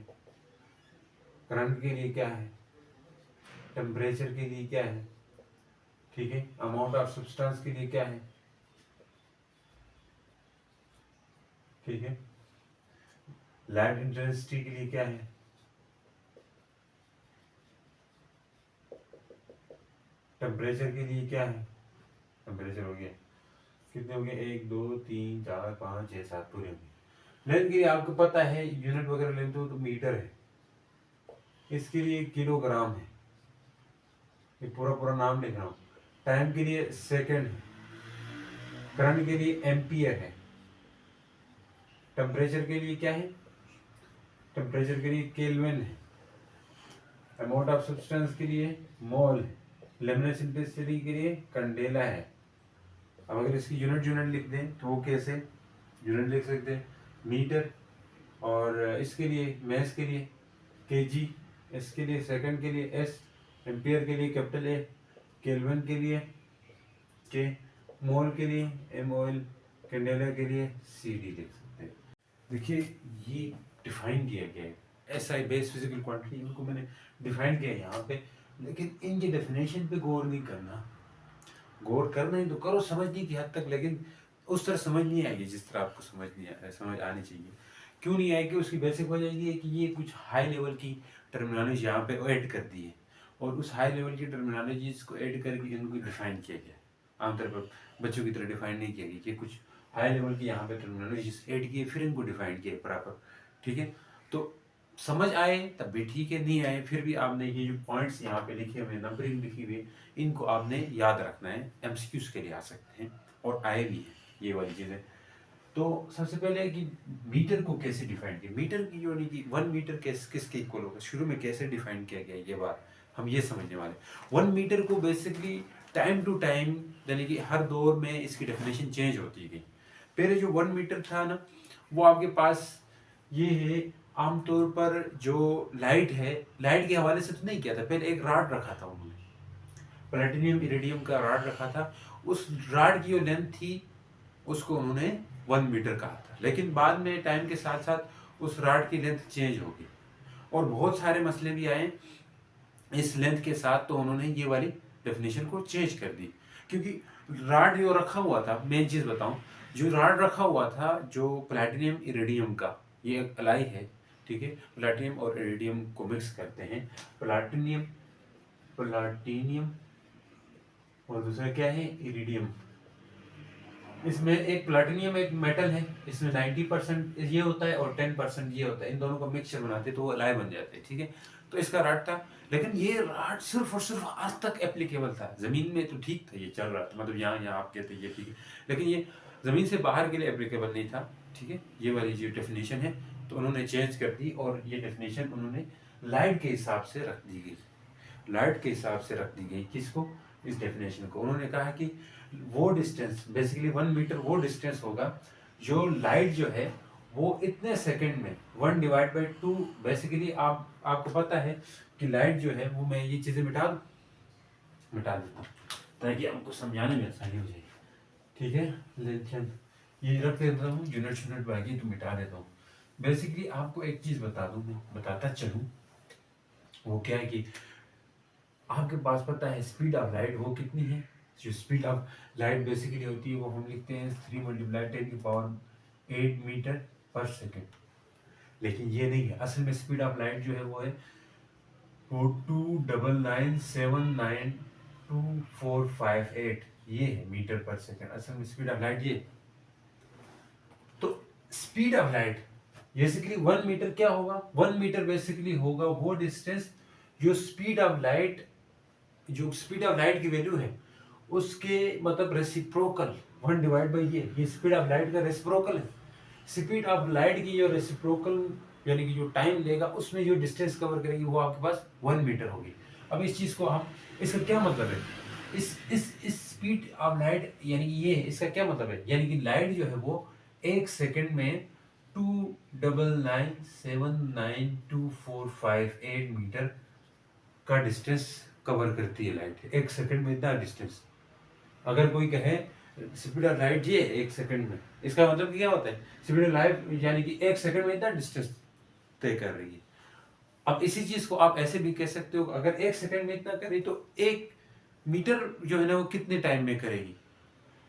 करंट के लिए क्या है, टेम्परेचर के लिए क्या है, ठीक है, अमाउंट ऑफ सब्सटेंस के लिए क्या है, ठीक है, लाइट इंटेंसिटी के लिए क्या है, टेम्परेचर के लिए क्या है, टेम्परेचर हो गया, कितने हो गए? 1 2 3 4 5 6 7 पूरे हो गए। लेंथ के लिए आपको पता है यूनिट वगैरह लेंथ हो तो मीटर है, इसके लिए किलोग्राम है, ये पूरा पूरा नाम लिख रहा हूँ। टाइम के लिए सेकंड है, करंट के लिए एम्पियर है, टेम्परेचर के लिए क्या है? टेम्परेचर के लिए केल्विन है, अमाउंट ऑफ सब्सटेंस के लिए मोल है, लेमिनेसेंटिसिटी के लिए कैंडेला है। अब अगर इसकी यूनिट यूनिट लिख दें तो वो कैसे यूनिट लिख सकते हैं? मीटर, और इसके लिए मैस के लिए केजी, इसके लिए सेकंड के लिए एस, एम्पियर के लिए कैपिटल ए, केल्विन के लिए के, मोल के लिए एम ओ एल, कैंडेला के लिए सी डी लिख सकते हैं। देखिए ये डिफाइन किया गया है एसआई बेस फिजिकल क्वांटिटी, इनको मैंने डिफाइन किया है यहाँ पे, लेकिन इनकी डेफिनेशन पे गौर नहीं करना। गौर करना ही तो करो समझने की हद तक, लेकिन उस तरह समझ नहीं आएगी जिस तरह आपको समझ आनी चाहिए। क्यों नहीं आएगी? उसकी बेसिक वजह ये है कि ये कुछ हाई लेवल की टर्मिनोलॉजी यहाँ पे ऐड कर दी है, और उस हाई लेवल की टर्मिनोलॉजीज को ऐड करके इनको डिफाइन किया गया। आमतौर पर बच्चों की तरह डिफाइन नहीं किया गया कि कुछ हाई लेवल की यहाँ पे टर्मिनोलॉजीज ऐड किए फिर इनको डिफाइन किया प्रॉपर। ठीक है, तो समझ आए तब भी ठीक है, नहीं आए फिर भी आपने ये जो पॉइंट्स यहाँ पे लिखे हुए, नंबरिंग लिखी हुई, इनको आपने याद रखना है, एमसीक्यूज के लिए आ सकते हैं और आए भी हैं ये वाली चीज़ें। तो सबसे पहले कि मीटर को कैसे डिफाइन किया, मीटर की जो नहीं कि 1 मीटर किसके इक्वल होगा, शुरू में कैसे डिफाइन किया गया ये बात हम ये समझने वाले। 1 मीटर को बेसिकली टाइम टू टाइम, यानी कि हर दौर में इसकी डेफिनेशन चेंज होती गई। पहले जो 1 मीटर था ना, वो आपके पास ये है, आमतौर पर जो लाइट है, लाइट के हवाले से तो नहीं किया था, पहले एक रॉड रखा था उन्होंने, प्लेटिनियम इरिडियम का रॉड रखा था, उस रॉड की जो लेंथ थी उसको उन्होंने 1 मीटर कहा था। लेकिन बाद में टाइम के साथ साथ उस रॉड की लेंथ चेंज हो गई और बहुत सारे मसले भी आए इस लेंथ के साथ, तो उन्होंने ये वाली डेफिनेशन को चेंज कर दी। क्योंकि रॉड जो रखा हुआ था, मेन चीज़ बताऊं, जो रॉड रखा हुआ था जो प्लेटिनियम इरिडियम का, ये एक अलाई है, ठीक है, प्लेटिनियम और इरिडियम को मिक्स करते हैं, प्लेटिनियम प्लेटिनियम और दूसरा क्या है? इरिडियम। इसमें एक प्लैटिनियम एक मेटल है, इसमें 90% ये होता है और 10% ये होता है, इन दोनों का मिक्सचर बनाते हैं तो वो एलॉय बन जाते हैं, ठीक है। तो इसका राड था, लेकिन ये राड सिर्फ और सिर्फ अर्थ तक एप्लीकेबल था, जमीन में तो ठीक था, ये चल रहा था, मतलब यहाँ यहाँ आप कहते ये ठीक है, लेकिन ये जमीन से बाहर के लिए एप्लीकेबल नहीं था, ठीक है। ये वाली जो डेफिनेशन है तो उन्होंने चेंज कर दी और ये डेफिनेशन उन्होंने लाइट के हिसाब से रख दी गई, लाइट के हिसाब से रख दी गई। किसको? इस डेफिनेशन को। उन्होंने कहा कि वो डिस्टेंस बेसिकली 1 मीटर वो डिस्टेंस होगा जो लाइट जो है वो इतने सेकंड में 1/2 बेसिकली आपको पता है कि लाइट जो है वो, मैं ये चीज़ें मिटा देता हूँ ताकि आपको समझाने में आसानी हो जाएगी, ठीक है। लेकिन ये रख देता हूँ, यूनिट बाकी तो मिटा देता हूँ। बेसिकली आपको एक चीज़ बता दूँ, मैं बताता चलूँ, वो क्या है कि आपके पास पता है स्पीड ऑफ लाइट वो कितनी है। जो स्पीड ऑफ लाइट बेसिकली होती है वो हम लिखते हैं 3 × 10⁸ मीटर पर सेकेंड, लेकिन ये नहीं है। असल में स्पीड ऑफ लाइट जो है वो है 299792458, ये है मीटर पर सेकेंड। असल में स्पीड ऑफ लाइट ये। तो speed of light basically 1 metre क्या होगा? 1 मीटर बेसिकली होगा वो डिस्टेंस जो स्पीड ऑफ लाइट की वैल्यू है उसके मतलब रेसिप्रोकल 1 ये स्पीड ऑफ लाइट का रेसिप्रोकल है। स्पीड ऑफ लाइट की जो रेसिप्रोकल यानी कि जो टाइम लेगा उसमें जो डिस्टेंस कवर करेगी वो आपके पास 1 मीटर होगी। अब इस चीज को हम, इसका क्या मतलब है? इस स्पीड ऑफ लाइट यानी कि ये इसका क्या मतलब है? यानी कि लाइट जो है वो 1 सेकंड में 299792458 मीटर का डिस्टेंस कवर करती है लाइट। 1 सेकंड में इतना डिस्टेंस। अगर कोई कहे स्पीड ऑफ लाइट ये 1 सेकंड में, इसका मतलब क्या होता है? स्पीड ऑफ लाइट यानी कि 1 सेकंड में इतना डिस्टेंस तय कर रही है। अब इसी चीज को आप ऐसे भी कह सकते हो, अगर 1 सेकंड में इतना करे तो 1 मीटर जो है ना वो कितने टाइम में करेगी?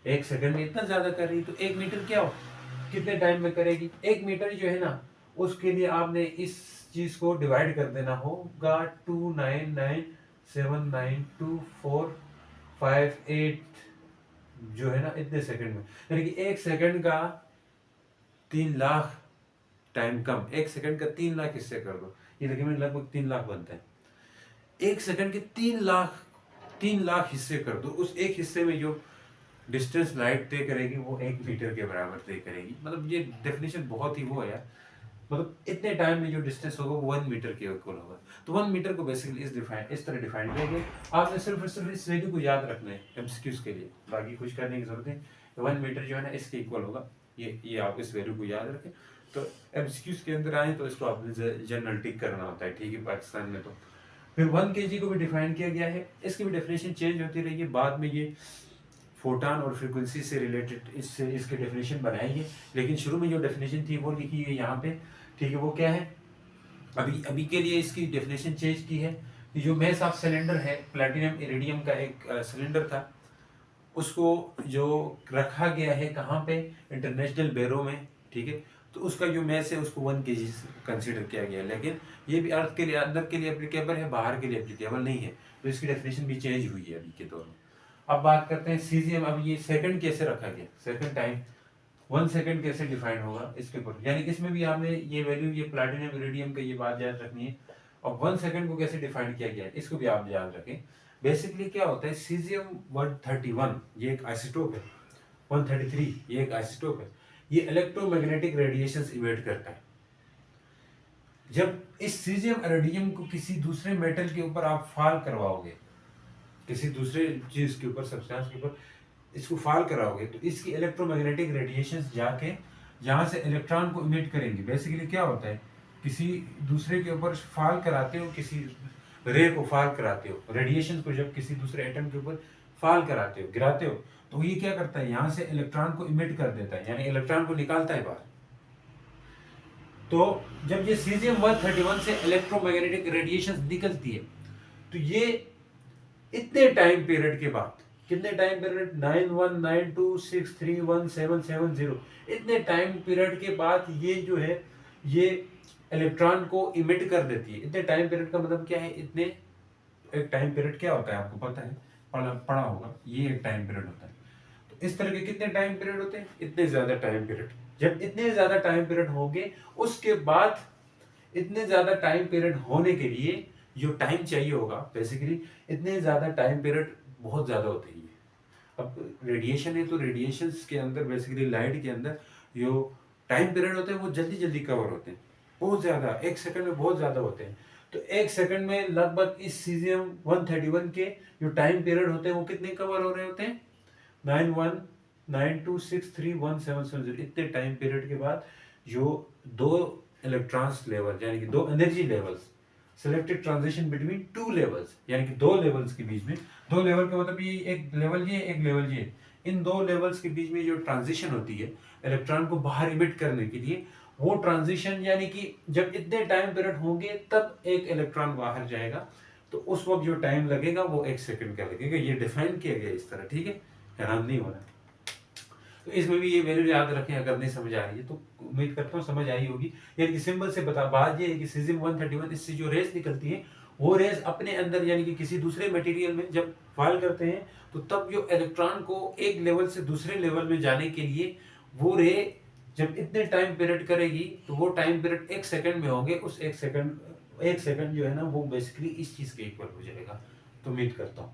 1 सेकंड में इतना ज्यादा कर रही तो 1 मीटर क्या हो, कितने टाइम में करेगी? 1 मीटर जो है ना उसके लिए आपने इस चीज को डिवाइड कर देना होगा 299792458 जो है ना इतने सेकंड में, यानी कि 1 सेकंड का 3 लाख टाइम कम, 1 सेकंड का 3 लाख हिस्से कर दो, ये देखिए में लगभग 3 लाख बनता है। 1 सेकंड के 3 लाख हिस्से कर दो, उस एक हिस्से में जो डिस्टेंस लाइट तय करेगी वो 1 मीटर के बराबर तय करेगी। मतलब ये डेफिनेशन बहुत ही वो है यार, मतलब इतने टाइम में जो डिस्टेंस होगा वो 1 मीटर के इक्वल होगा। तो 1 मीटर को बेसिकली इस तरह डिफाइन किया गया। आपने सिर्फ और सिर्फ इस वैल्यू को याद रखना है एमसीक्यूज के लिए, बाकी कुछ करने की जरूरत नहीं। 1 मीटर जो है ना इसके इक्वल होगा, ये आप इस वैल्यू को याद रखें। तो एमसीक्यूज के अंदर आए तो इसको आपने जनरल टिक करना होता है, ठीक है। पाकिस्तान में तो फिर 1 kg को भी डिफाइन किया गया है, इसकी भी डेफिनेशन चेंज होती रही है। बाद में ये फोटॉन और फ्रीक्वेंसी से रिलेटेड इसके डेफिनेशन बनाएंगे, लेकिन शुरू में जो डेफिनेशन थी वो लिखी है यहाँ पे, ठीक है। वो क्या है? अभी अभी के लिए इसकी डेफिनेशन चेंज की है कि जो मेस ऑफ सिलेंडर है, प्लैटिनम इरिडियम का एक सिलेंडर था, उसको जो रखा गया है कहाँ पे? इंटरनेशनल बैरो में, ठीक है। तो उसका जो मैस है उसको 1 kg कंसिडर किया गया, लेकिन ये भी अर्थ के लिए अंदर के लिए एप्लीकेबल है, बाहर के लिए एप्लीकेबल नहीं है। तो इसकी डेफिनेशन भी चेंज हुई है अभी के दौर में। अब बात करते हैं सीजीएम। अब ये सेकंड कैसे रखा गया, सेकंड टाइम 1 सेकंड कैसे डिफाइन होगा इसके ऊपर, यानी कि इसमें भी आपने ये वैल्यू, ये प्लैटिनम इरिडियम का ये बात याद रखनी है। और 1 सेकंड को कैसे डिफाइन किया गया है इसको भी आप याद रखें। बेसिकली क्या होता है, सीजियम 131 ये एक आइसोटोप है, 133 ये एक आइसोटोप है, ये इलेक्ट्रोमैग्नेटिक रेडिएशंस इमिट करता है। जब इस सीजियम इरिडियम को किसी दूसरे मेटल के ऊपर आप फॉल करवाओगे, किसी दूसरे चीज के ऊपर, सब्सटेंस के ऊपर इसको फॉल कराओगे, तो इसकी इलेक्ट्रोमैग्नेटिक रेडिएशंस जाके जहां से इलेक्ट्रॉन को इमिट करेंगे। बेसिकली क्या होता है, किसी दूसरे के ऊपर फॉल कराते हो, किसी रे को फॉल कराते हो, रेडिएशन को जब किसी दूसरे एटम के ऊपर फॉल कराते हो, गिराते हो, तो ये क्या करता है, यहाँ से इलेक्ट्रॉन को इमिट कर देता है, यानी इलेक्ट्रॉन को निकालता है बाहर। तो जब ये सीजियम 131 से इलेक्ट्रोमैग्नेटिक रेडिएशन निकलती है, तो ये इतने टाइम पीरियड के बाद, कितने टाइम पीरियड, 9192631770, इतने टाइम पीरियड के बाद ये जो है ये इलेक्ट्रॉन को इमिट कर देती है। इतने टाइम पीरियड का मतलब क्या है, इतने एक टाइम पीरियड क्या होता है आपको पता है, पढ़ा होगा, ये एक टाइम पीरियड होता है। तो इस तरह के कितने टाइम पीरियड होते हैं? इतने ज्यादा टाइम पीरियड। जब इतने ज्यादा टाइम पीरियड होंगे, उसके बाद इतने ज्यादा टाइम पीरियड होने के लिए जो टाइम चाहिए होगा, बेसिकली इतने ज्यादा टाइम पीरियड बहुत ज्यादा होते हैं। अब रेडिएशन है तो रेडिएशन के अंदर, बेसिकली लाइट के अंदर जो टाइम पीरियड होते हैं वो जल्दी जल्दी कवर होते हैं, बहुत ज़्यादा, एक सेकंड में बहुत ज़्यादा होते हैं। तो एक सेकंड में लगभग इस सीजियम 131 के जो टाइम पीरियड होते हैं वो कितने कवर हो रहे होते हैं? 9192631770। इतने टाइम पीरियड के बाद जो दो इलेक्ट्रॉन्स लेवल, यानी कि दो energy levels, selected transition between two levels, यानी कि दो लेवल्स के बीच में, दो लेवल का मतलब ये एक लेवल ये एक लेवल ये, इन दो लेवल्स के बीच में जो ट्रांजिशन होती है इलेक्ट्रॉन को बाहर इमिट करने के लिए, वो ट्रांजिशन यानी कि जब इतने टाइम पीरियड होंगे तब एक इलेक्ट्रॉन बाहर जाएगा, तो उस वक्त जो टाइम लगेगा वो एक सेकंड का लगेगा। ये डिफाइन किया गया इस तरह, ठीक है, हैरान नहीं होना। तो इसमें भी ये वैल्यू याद रखें, अगर नहीं समझ आ रही है तो उम्मीद करता हूँ समझ आई होगी। यानी कि सिंबल से बता, बात ये है कि सीजियम 131 इससे जो रेस निकलती है वो रेस अपने अंदर यानी कि किसी दूसरे मटेरियल में जब फॉल करते हैं, तो तब जो इलेक्ट्रॉन को एक लेवल से दूसरे लेवल में जाने के लिए वो रे जब इतने टाइम पीरियड करेगी, तो वो टाइम पीरियड एक सेकंड में होंगे, उस एक सेकंड जो है ना वो बेसिकली इस चीज के इक्वल हो जाएगा। तो उम्मीद करता हूँ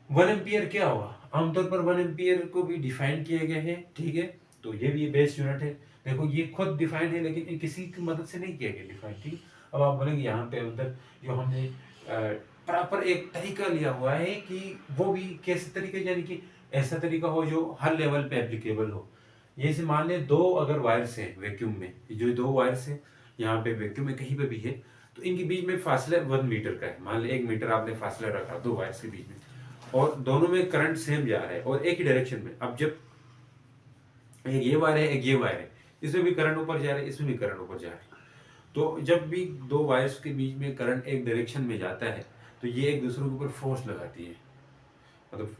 1 एम्पियर क्या होगा, आमतौर पर 1 एम्पियर को भी डिफाइन किया गया है, ठीक है। तो ये भी बेस यूनिट है, देखो ये खुद डिफाइन है लेकिन किसी की मदद से नहीं किया गया डिफाइन, ठीक। अब आप बोलेंगे यहाँ पे अंदर जो हमने प्रॉपर एक तरीका लिया हुआ है कि वो भी कैसे तरीके, यानी कि ऐसा तरीका हो जो हर लेवल पे एप्लीकेबल हो। ये से मान लें दो अगर वायर्स हैं वैक्यूम में, जो दो वायर्स हैं यहाँ पे वैक्यूम में कहीं पे भी है, तो इनके बीच में फासला 1 मीटर का है। मान लें 1 मीटर आपने फासला रखा दो वायर्स के बीच में, और दोनों में करंट सेम जा रहा है और एक ही डायरेक्शन में। अब जब एक ये वायर है एक ये वायर है, इसमें भी करंट ऊपर जा रहा है, इसमें भी करंट ऊपर जा रहा है। तो जब भी दो वायर्स के बीच में करंट एक डायरेक्शन में जाता है, तो ये एक दूसरे के ऊपर फोर्स लगाती है, मतलब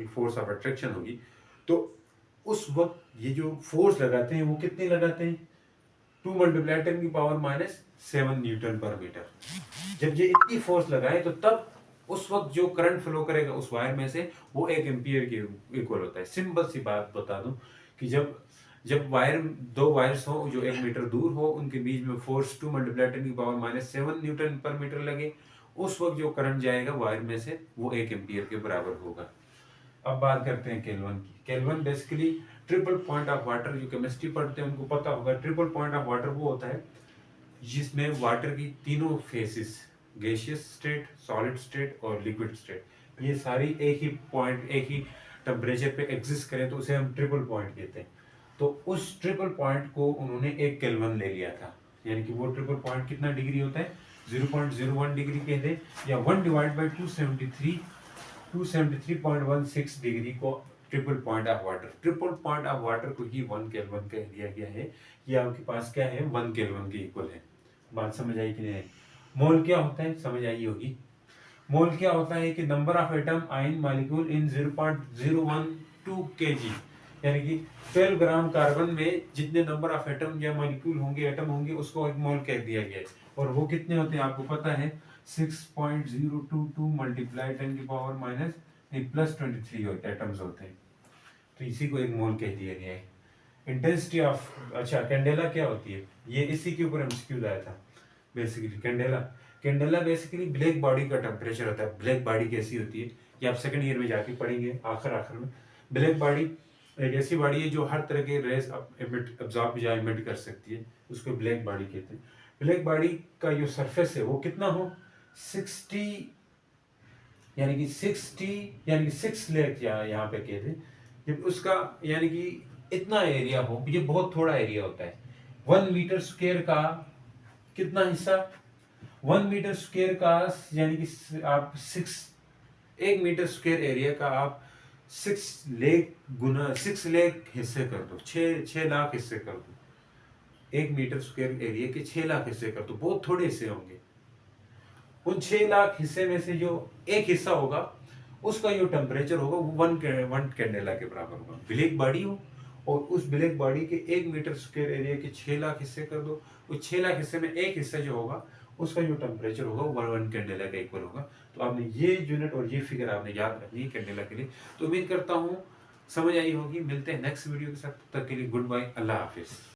फोर्स ऑफ अट्रैक्शन होगी। तो उस वक्त ये जो फोर्स लगाते हैं वो कितने लगाते हैं? 2 मल्टीप्लाई 10 की पावर -7 न्यूटन पर मीटर। जब ये इतनी फोर्स लगाए तो तब उस वक्त जो करंट फ्लो करेगा उस वायर में से वो 1 एम्पियर के इक्वल होता है। सिंपल सी बात बता दूं कि जब जब वायर दो वायर्स हो जो 1 मीटर दूर हो, उनके बीच में फोर्स 2 मल्टीप्लाई 10 की पावर -7 न्यूटन पर मीटर लगे, उस वक्त जो करंट जाएगा वायर में से वो 1 एम्पियर के बराबर होगा। अब बात करते हैं केल्विन की। Kelvin basically triple point of water, जो केमिस्ट्री पढ़ते हैं उनको पता होगा, ट्रिपल पॉइंट ऑफ वाटर वो होता है जिसमें वाटर की तीनों faces, gaseous state, solid state और लिक्विड स्टेट, ये सारी एक ही पॉइंट एक ही टेम्परेचर पे एग्जिस्ट करें तो उसे हम ट्रिपल पॉइंट कहते हैं। तो उस ट्रिपल पॉइंट को उन्होंने एक केल्विन ले लिया था, यानी कि वो ट्रिपल पॉइंट कितना डिग्री होता है? 0.01 डिग्री कहते हैं, या 1 डिवाइड बाई 273.16 डिग्री को triple point of water, triple point of water को ही 1 केल्विन कह दिया गया है। ये आपके पास क्या है? 1 केल्विन के इक्वल है। बात समझ आई कि नहीं? मोल क्या होता है समझ आई होगी। मोल क्या होता है कि number of atom ion molecule in 0.012 kg, यानी कि 12 ग्राम कार्बन में जितने नंबर ऑफ एटम या मॉलिक्यूल होंगे, एटम होंगे, उसको एक मोल कह दिया गया है। और वो कितने होते हैं आपको पता है? 6.022 मल्टीप्लाई 10 की पावर +23 एटम्स होते हैं, तो इसी को एक मोल कह दिया गया है। इंटेंसिटी ऑफ, अच्छा कैंडेला क्या होती है? ये इसी के ऊपर एमसीक्यू आया था basically. Candela basically black body का टेम्परेचर होता है। ब्लैक बॉडी कैसी होती है ये आप सेकंड ईयर में जाके पढ़ेंगे आखिर में। ब्लैक बॉडी एक ऐसी बॉडी है जो हर तरह के रेस एब्जॉर्ब या इमिट कर सकती है, उसको ब्लैक बॉडी कहते हैं। ब्लैक बॉडी का जो सरफेस है वो कितना हो? 60 यानी कि 6 लेख यहाँ पे कहते हैं। जब उसका यानी कि इतना एरिया हो, ये बहुत थोड़ा एरिया होता है। 1 मीटर स्क्वायर का कितना हिस्सा? 1 मीटर स्क्वायर का यानी कि आप 1 मीटर स्क्वायर एरिया का आप 6 लाख हिस्से कर दो, 6 लाख हिस्से कर दो। 1 मीटर स्क्वायर एरिया के 6 लाख हिस्से कर दो, बहुत थोड़े हिस्से होंगे। उन 6 लाख हिस्से में से जो एक हिस्सा होगा उसका जो टेम्परेचर होगा वो 1 कैंडेला के बराबर होगा। ब्लैक बॉडी हो और उस ब्लैक बॉडी के 1 मीटर स्क्वायर एरिया के 6 लाख हिस्से कर दो, उस 6 लाख हिस्से में एक हिस्सा जो होगा उसका जो टेम्परेचर होगा वो 1 कैंडेला का इक्वल होगा। तो आपने ये यूनिट और ये फिगर आपने याद रखनी है कैंडेला के लिए। तो उम्मीद करता हूँ समझ आई होगी। मिलते हैं नेक्स्ट वीडियो के साथ, तब तक के लिए गुड बाय, अल्लाह हाफ़िज़।